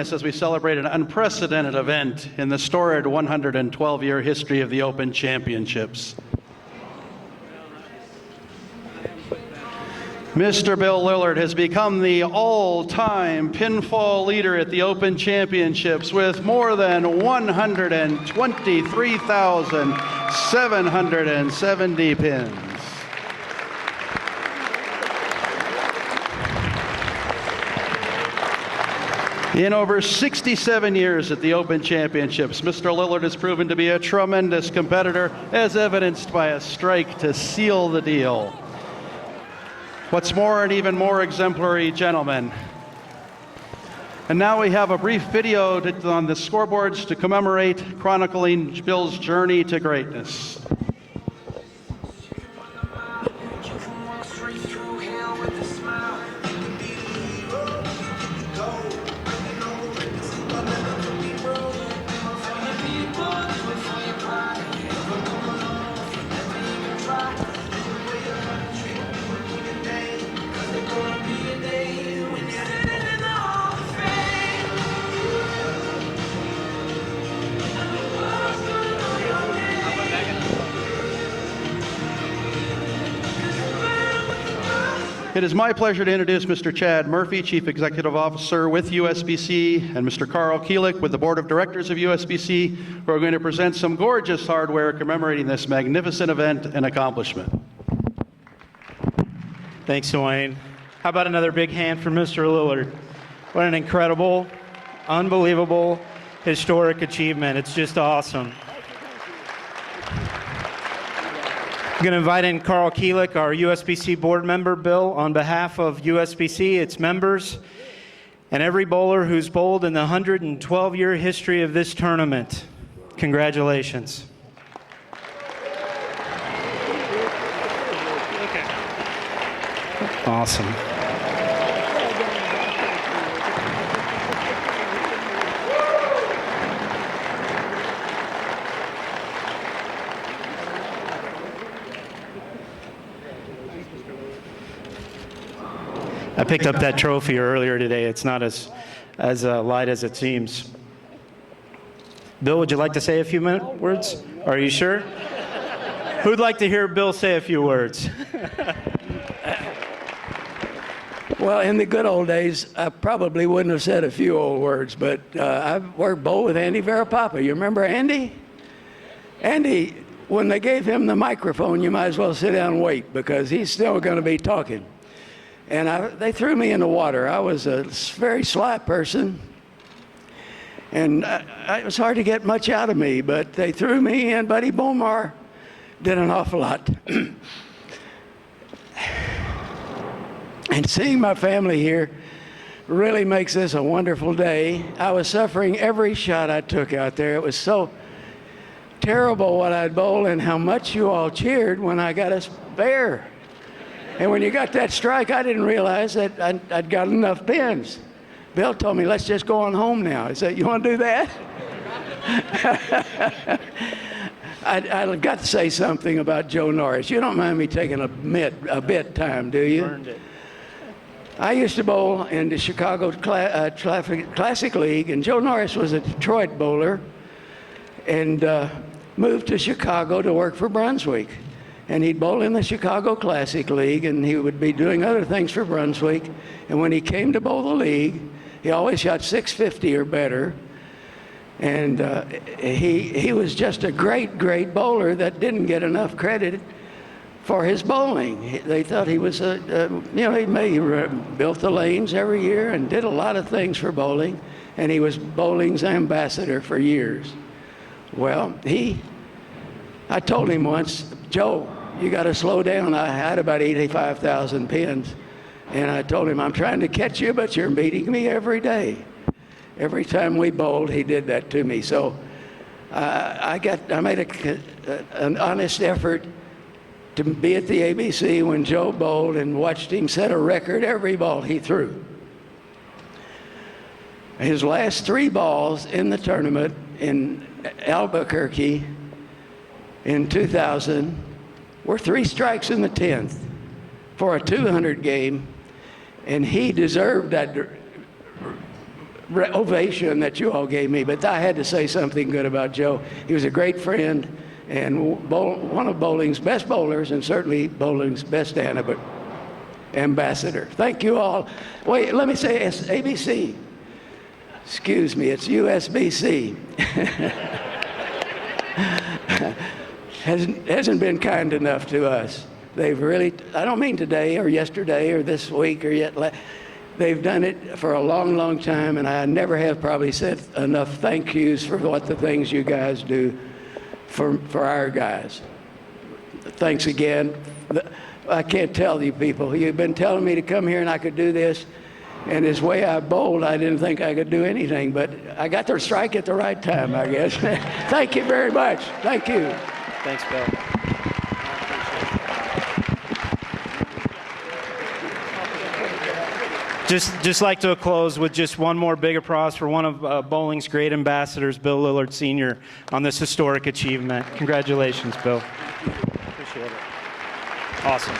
us as we celebrate an unprecedented event in the storied 112-year history of the Open Championships. Mr. Bill Lillard has become the all-time pinfall leader at the Open Championships with more than 123,770 pins. In over 67 years at the Open Championships, Mr. Lillard has proven to be a tremendous competitor, as evidenced by a strike to seal the deal. What's more, an even more exemplary gentleman. And now we have a brief video on the scoreboards to commemorate, chronicling Bill's journey to greatness. It is my pleasure to introduce Mr. Chad Murphy, Chief Executive Officer with USBC, and Mr. Carl Kielick with the Board of Directors of USBC, who are going to present some gorgeous hardware commemorating this magnificent event and accomplishment. Thanks, Dwayne. How about another big hand for Mr. Lillard? What an incredible, unbelievable, historic achievement. It's just awesome. I'm going to invite in Carl Kielick, our USBC board member. Bill, on behalf of USBC, its members, and every bowler who's bowled in the 112-year history of this tournament, congratulations. Awesome. I picked up that trophy earlier today. It's not as light as it seems. Bill, would you like to say a few words? Are you sure? Who'd like to hear Bill say a few words? Well, in the good old days, I probably wouldn't have said a few old words, but I've worked bowl with Andy Verapapa. You remember Andy? Andy, when they gave him the microphone, you might as well sit down and wait, because he's still going to be talking. And they threw me in the water. I was a very sly person, and it was hard to get much out of me, but they threw me in. Buddy Bomar did an awful lot. And seeing my family here really makes this a wonderful day. I was suffering every shot I took out there. It was so terrible what I'd bowl and how much you all cheered when I got a spare. And when you got that strike, I didn't realize that I'd got enough pins. Bill told me, let's just go on home now. I said, you want to do that? I got to say something about Joe Norris. You don't mind me taking a bit time, do you? Earned it. I used to bowl in the Chicago Classic League, and Joe Norris was a Detroit bowler and moved to Chicago to work for Brunswick. And he'd bowl in the Chicago Classic League, and he would be doing other things for Brunswick. And when he came to bowl the league, he always shot 650 or better. And he was just a great, great bowler that didn't get enough credit for his bowling. They thought he was he built the lanes every year and did a lot of things for bowling. And he was bowling's ambassador for years. Well, I told him once, Joe, you got to slow down. I had about 85,000 pins. And I told him, I'm trying to catch you, but you're beating me every day. Every time we bowled, he did that to me. So I made an honest effort to be at the ABC when Joe bowled and watched him set a record every ball he threw. His last 3 balls in the tournament in Albuquerque in 2000 were 3 strikes in the 10th for a 200 game, and he deserved that ovation that you all gave me, but I had to say something good about Joe. He was a great friend and one of bowling's best bowlers, and certainly bowling's best ambassador. Thank you all. Wait, let me say it's ABC. Excuse me, it's USBC. hasn't been kind enough to us. They've really, I don't mean today or yesterday or this week or yet. They've done it for a long, long time, and I never have probably said enough thank yous for what the things you guys do for our guys. Thanks again. I can't tell you people. You've been telling me to come here and I could do this, and this way I bowled, I didn't think I could do anything, but I got the strike at the right time, I guess. Thank you very much. Thank you. Thanks, Bill. Just like to close with just one more big applause for one of bowling's great ambassadors, Bill Lillard Sr., on this historic achievement. Congratulations, Bill. Appreciate it. Awesome.